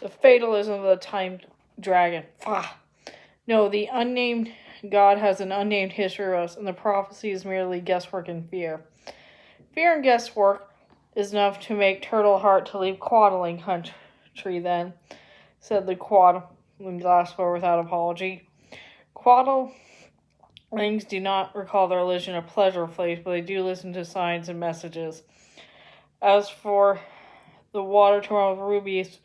The fatalism of the time dragon. No, the unnamed God has an unnamed history of us, and the prophecy is merely guesswork and fear. Fear and guesswork is enough to make Turtle Heart to leave Quadling country then, said the Quadling Glassblower without apology. Quadlings do not recall their religion of pleasure plays, but they do listen to signs and messages. As for the water to run with rubies,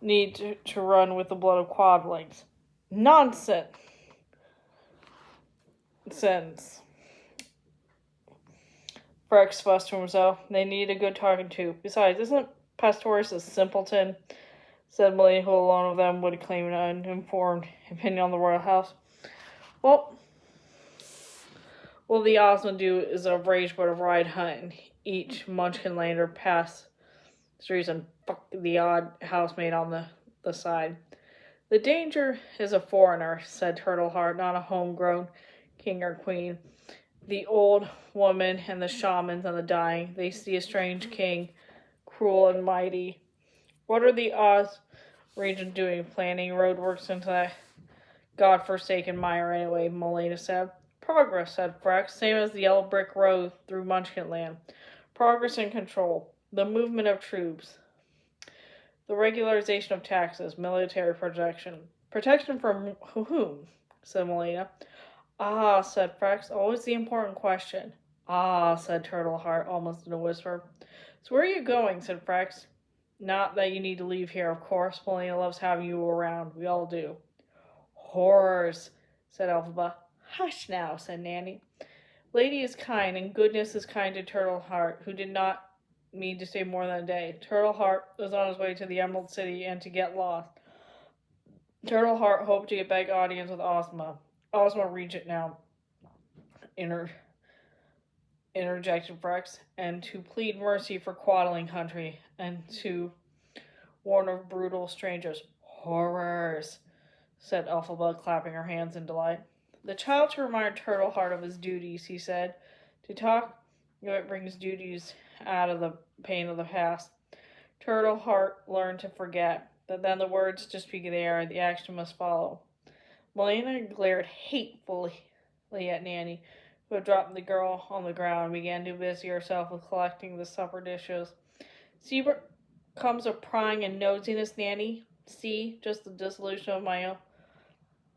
need to run with the blood of Quadlings. Nonsense. Frex fussed to himself. They need a good talking to. Besides, isn't Pastorius a simpleton? Said Melena, who alone of them would claim an uninformed opinion on the royal house. Well, the Ozma do is a rage but a ride hunt, and each Munchkinlander pass streets and fuck the odd housemaid on the side. The danger is a foreigner, said Turtleheart, not a homegrown king or queen. The old woman and the shamans and the dying, they see a strange king, cruel and mighty. What are the Oz region doing? Planning roadworks into that godforsaken mire anyway, Melena said. Progress, said Frex, same as the yellow brick road through Munchkinland. Progress and control. The movement of troops. The regularization of taxes. Military protection. Protection from whom? Said Melena. Ah, said Frex, always the important question. Ah, said Turtleheart, almost in a whisper. So where are you going? Said Frex. Not that you need to leave here, of course. Melena loves having you around. We all do. Horrors, said Elphaba. Hush now, said Nanny. Lady is kind, and goodness is kind to Turtleheart, who did not mean to stay more than a day. Turtleheart was on his way to the Emerald City and to get lost. Turtleheart hoped to get back audience with Ozma. Ozma Regent now, interjected Frex, and to plead mercy for Quadling country, and to warn of brutal strangers. Horrors, said Elphaba, clapping her hands in delight. The child to remind Turtleheart of his duties, he said. To talk, it brings duties out of the pain of the past. Turtleheart learned to forget, but then the words to speak in the air, the action must follow. Melena glared hatefully at Nanny, who had dropped the girl on the ground and began to busy herself with collecting the supper dishes. See what comes of prying and nosiness, Nanny? See, just the dissolution of my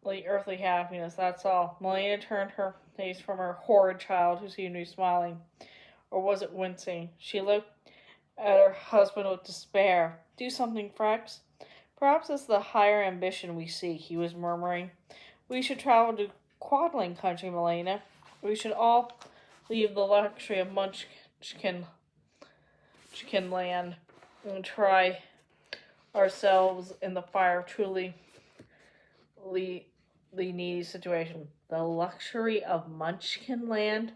only earthly happiness, that's all. Melena turned her face from her horrid child, who seemed to be smiling. Or was it wincing? She looked at her husband with despair. Do something, Frex. Perhaps it's the higher ambition we seek, he was murmuring. We should travel to Quadling country, Melena. We should all leave the luxury of Munchkinland and try ourselves in the fire of truly needy situation. The luxury of Munchkinland?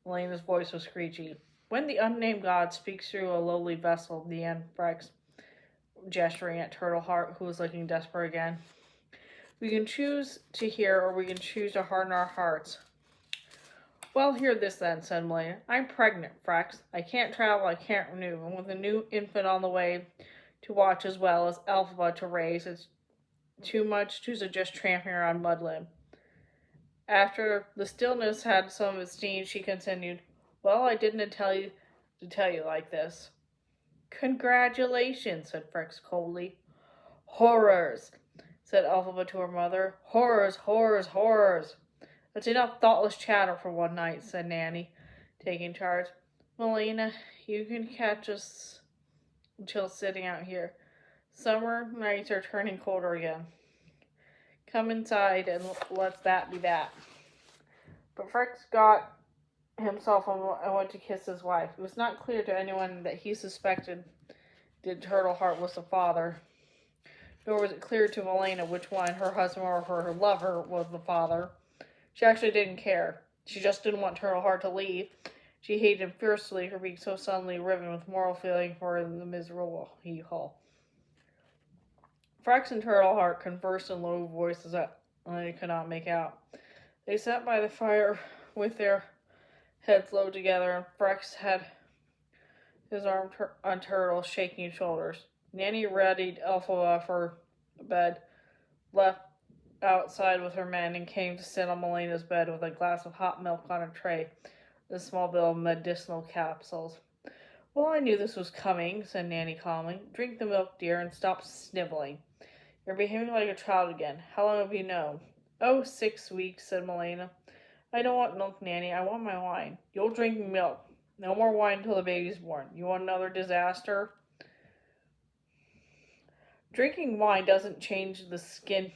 Melena's voice was screechy. When the unnamed god speaks through a lowly vessel, the end, Frex, gesturing at Turtleheart, who was looking desperate again. We can choose to hear, or we can choose to harden our hearts. Well, hear this then, said Melena. I'm pregnant, Frex. I can't travel, I can't renew, and with a new infant on the way to watch as well as Elphaba to raise, it's too much to suggest tramping around Mudland. After the stillness had some of its steam, she continued, Well, I didn't tell you to tell you like this. Congratulations, said Frex coldly. Horrors, said Elphaba to her mother. Horrors, horrors, horrors. That's enough thoughtless chatter for one night, said Nanny, taking charge. Melena, you can catch us until sitting out here. Summer nights are turning colder again. Come inside and let that be that. But Frex got himself and went to kiss his wife. It was not clear to anyone that he suspected that Turtleheart was the father, nor was it clear to Melena which one, her husband or her lover, was the father. She actually didn't care. She just didn't want Turtleheart to leave. She hated him fiercely for being so suddenly riven with moral feeling for the miserable he-haul. Frex and Turtleheart conversed in low voices that Melena could not make out. They sat by the fire with their heads low together, and Frex had his arm on Turtle's shaking shoulders. Nanny readied Elphaba for bed, left outside with her men, and came to sit on Melena's bed with a glass of hot milk on a tray and a small bill of medicinal capsules. Well, I knew this was coming, said Nanny calmly. Drink the milk, dear, and stop sniveling. You're behaving like a child again. How long have you known? Oh, 6 weeks, said Melena. I don't want milk, Nanny. I want my wine. You'll drink milk. No more wine until the baby's born. You want another disaster? Drinking wine doesn't change the skin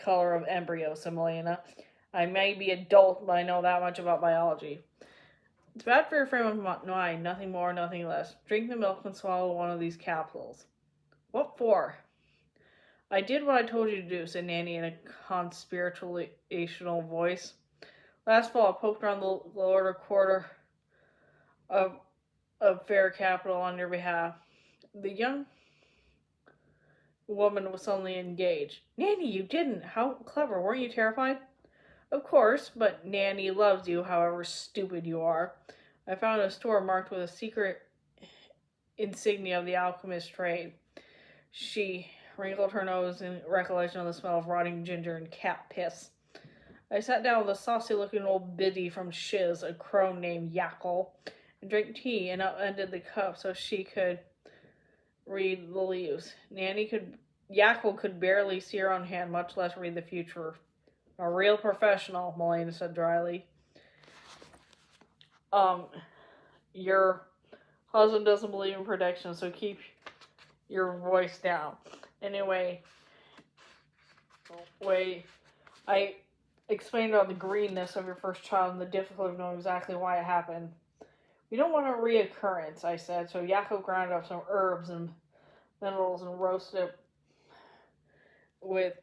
color of embryos, said Melena. I may be adult, but I know that much about biology. It's bad for your frame of mind, nothing more, nothing less. Drink the milk and swallow one of these capsules. What for? I did what I told you to do, said Nanny in a conspirational voice. Last fall, I poked around the lower quarter of fair capital on your behalf. The young woman was suddenly engaged. Nanny, you didn't. How clever. Weren't you terrified? Of course, but Nanny loves you, however stupid you are. I found a store marked with a secret insignia of the alchemist trade. She wrinkled her nose in recollection of the smell of rotting ginger and cat piss. I sat down with a saucy-looking old biddy from Shiz, a crone named Yackle, and drank tea and upended the cup so she could read the leaves. Yackle could barely see her own hand, much less read the future. A real professional, Melena said dryly. Your husband doesn't believe in protection, so keep your voice down. Anyway, I explained about the greenness of your first child and the difficulty of knowing exactly why it happened. We don't want a reoccurrence, I said, so Yakko ground up some herbs and minerals and roasted it with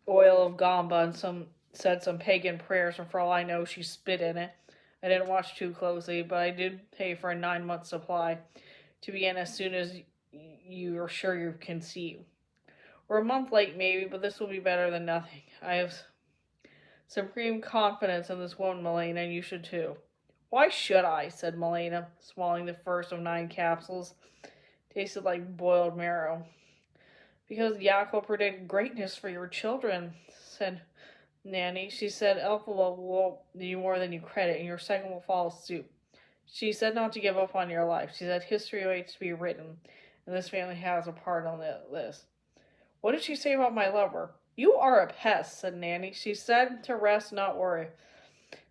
oil of gamba and said some pagan prayers, and for all I know, she spit in it. I didn't watch too closely, but I did pay for a 9-month supply to begin as soon as you are sure you can see. We're a month late, maybe, but this will be better than nothing. I have supreme confidence in this woman, Melena, and you should too. Why should I? Said Melena, swallowing the first of 9 capsules. Tasted like boiled marrow. Because Yaakov predicted greatness for your children, said Nanny. She said Elphaba will do you more than you credit, and your second will follow suit. She said not to give up on your life. She said history waits to be written, and this family has a part on the list. What did she say about my lover? You are a pest, said Nanny. She said to rest, not worry.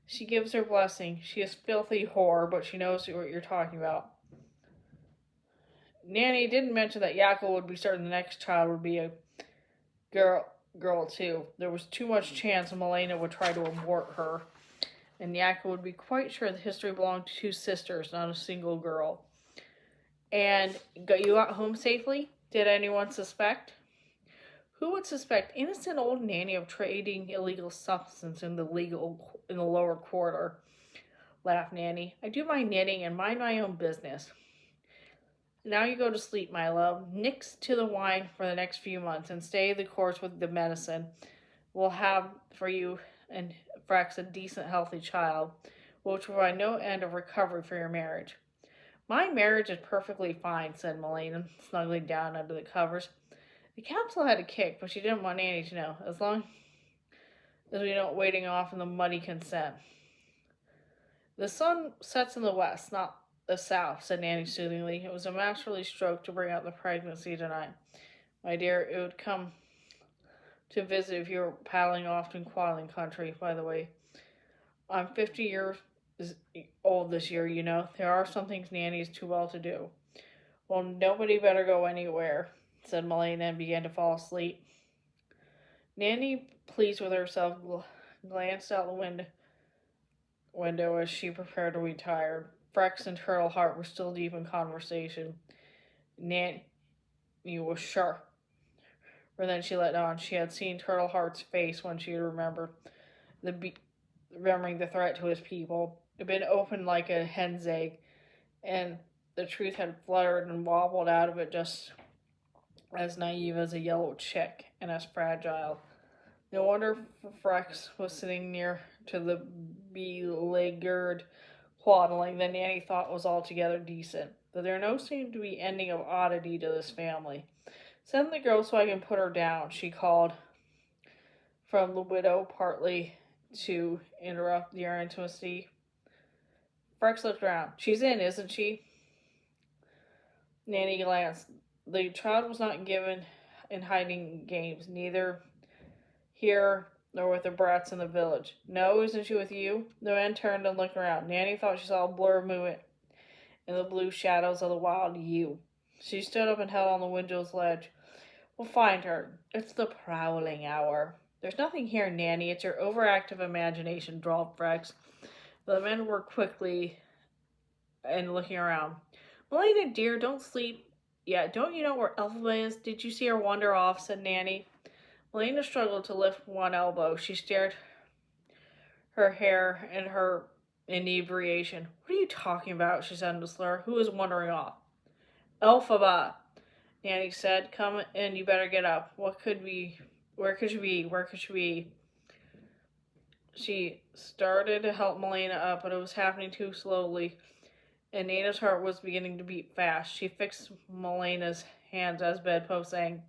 She gives her blessing. She is filthy whore, but she knows what you're talking about. Nanny didn't mention that Yaakov would be certain the next child would be a girl too. There was too much chance Melena would try to abort her, and Yaakov would be quite sure the history belonged to 2 sisters, not a single girl. And you got home safely? Did anyone suspect? Who would suspect innocent old Nanny of trading illegal substance in the lower quarter? Laughed Nanny. I do my knitting and mind my own business. Now you go to sleep, my love. Nix to the wine for the next few months and stay the course with the medicine. We'll have for you and Frex a decent, healthy child, which will provide no end of recovery for your marriage. My marriage is perfectly fine, said Melena, snuggling down under the covers. The capsule had a kick, but she didn't want Nanny to know, as long as we don't waiting off in the muddy consent. The sun sets in the west, not the south, said Nanny soothingly. It was a masterly stroke to bring out the pregnancy tonight. My dear, it would come to visit if you were paddling off to Quadling country, by the way. I'm 50 years old this year, you know. There are some things Nanny is too well to do. Well, nobody better go anywhere, said Melena, and began to fall asleep. Nanny, pleased with herself, glanced out the window as she prepared to retire. Frex and Turtle Heart were still deep in conversation. Nanny was sharp. But then she let on. She had seen Turtle Heart's face when she remembered remembering the threat to his people. It had been opened like a hen's egg, and the truth had fluttered and wobbled out of it just as naive as a yellow chick and as fragile. No wonder Frex was sitting near to the beleaguered Quadling that Nanny thought was altogether decent. But there no seemed to be ending of oddity to this family. Send the girl so I can put her down, she called from the widow, partly to interrupt their intimacy. Frex looked around. She's in, isn't she? Nanny glanced. The child was not given in hiding games, neither here nor with the brats in the village. No, isn't she with you? The man turned and looked around. Nanny thought she saw a blur of movement in the blue shadows of the wild yew. She stood up and held on the window's ledge. We'll find her. It's the prowling hour. There's nothing here, Nanny. It's your overactive imagination, drawled Frex. The men were quickly and looking around. Melena, dear, don't sleep yet. Don't you know where Elphaba is? Did you see her wander off? Said Nanny. Melena struggled to lift one elbow. She stared her hair and her inebriation. What are you talking about? She said in a slur. Who is wandering off? Elphaba, Nanny said. Come in, you better get up. What could be? Where could she be? Where could she be? She started to help Melena up, but it was happening too slowly, and Nana's heart was beginning to beat fast. She fixed Melena's hands as bedposts, saying,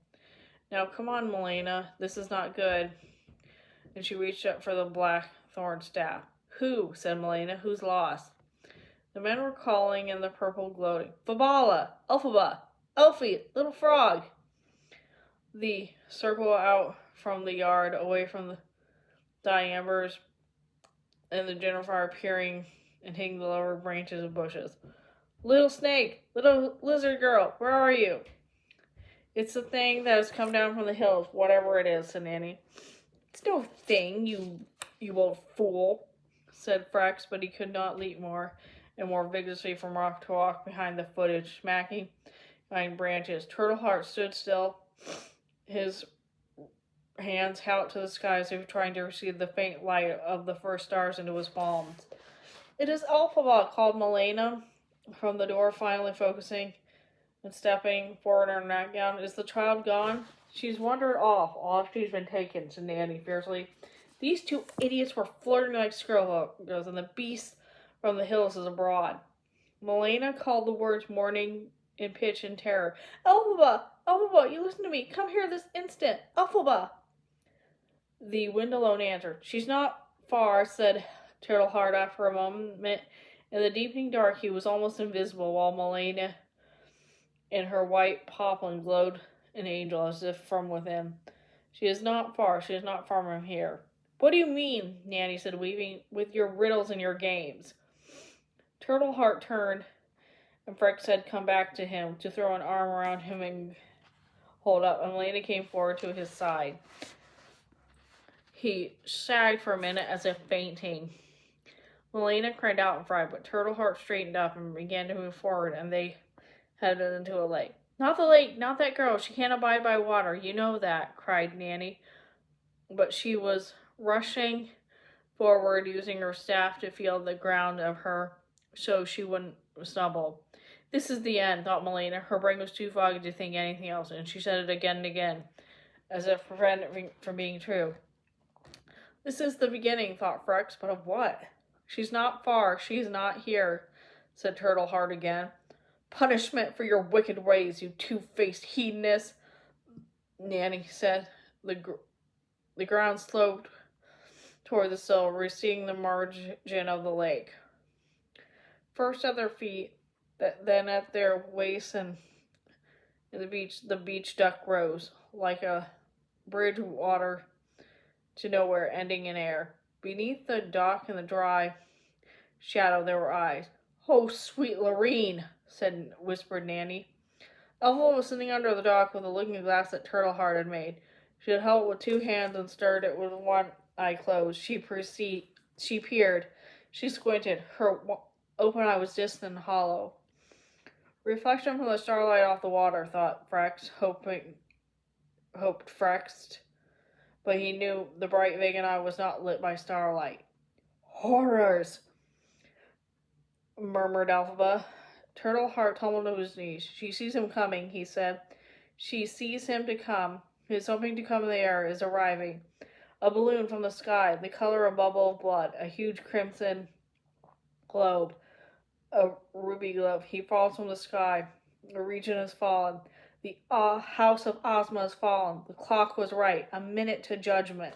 Now come on, Melena, this is not good. And she reached up for the blackthorn staff. Who? Said Melena. Who's lost? The men were calling in the purple gloating. Fabala! Elphaba! Elfie! Little frog! The circle out from the yard, away from the dying embers and the general fire, peering and hitting the lower branches of bushes. Little snake! Little lizard girl! Where are you? It's the thing that has come down from the hills, whatever it is, said Nanny. It's no thing, you old fool, said Frex, but he could not leap more and more vigorously from rock to rock behind the footage, smacking behind branches. Turtleheart stood still, his hands out to the sky as if trying to receive the faint light of the first stars into his palms. It is Elphaba, called Melena from the door, finally focusing and stepping forward in her nightgown. Is the child gone? She's wandered off. Off she's been taken, said Nanny fiercely. These two idiots were flirting like squirrels, and the beast from the hills is abroad. Melena called the words mourning in pitch and terror. Elphaba! Elphaba, you listen to me. Come here this instant. Elphaba! The wind alone answered. She's not far, said Turtleheart after a moment. In the deepening dark, he was almost invisible, while Melena in her white poplin glowed an angel as if from within. She is not far. She is not far from here. What do you mean? Nanny said, weaving with your riddles and your games. Turtleheart turned, and Frex had come back to him to throw an arm around him and hold up, and Melena came forward to his side. He sagged for a minute as if fainting. Melena cried out in fright, but Turtleheart straightened up and began to move forward, and they headed into a lake. Not the lake, not that girl. She can't abide by water. You know that, cried Nanny. But she was rushing forward, using her staff to feel the ground of her so she wouldn't stumble. This is the end, thought Melena. Her brain was too foggy to think anything else, and she said it again and again, as if to prevent it from being true. This is the beginning, thought Frex, but of what? She's not far. She's not here, said Turtleheart again. Punishment for your wicked ways, you two-faced hedonist, Nanny said. The ground sloped toward the sill, receding the margin of the lake. First at their feet, then at their waists, and the beach duck rose, like a bridge of water to nowhere, ending in air. Beneath the dock in the dry shadow there were eyes. Oh, sweet Lorene, whispered Nanny. Elphaba was sitting under the dock with a looking glass that Turtleheart had made. She had held it with two hands and stirred it with one eye closed. She peered. She squinted. Her open eye was distant and hollow. Reflection from the starlight off the water, thought Frex, hoped Frex, but he knew the bright vacant eye was not lit by starlight. Horrors! Murmured Elphaba. Turtleheart tumbled to his knees. She sees him coming, he said. She sees him to come. He is hoping to come in the air, is arriving. A balloon from the sky, the color of a bubble of blood, a huge crimson globe, a ruby globe. He falls from the sky. The region has fallen. The house of Ozma has fallen. The clock was right. A minute to judgment.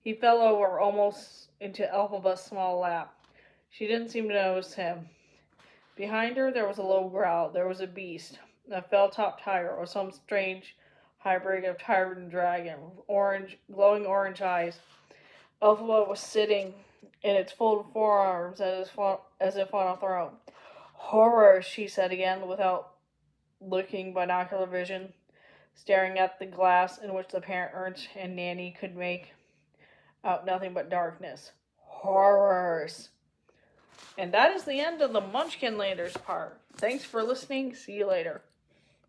He fell over almost into Elphaba's small lap. She didn't seem to notice him. Behind her there was a low growl. There was a beast, a fell-topped tiger, or some strange hybrid of tiger and dragon, with glowing orange eyes. Elphaba was sitting in its folded forearms as if on a throne. Horror, she said again, without looking binocular vision, staring at the glass in which the parent and Nanny could make out nothing but darkness. Horrors. And that is the end of the Munchkinlanders part. Thanks for listening. See you later.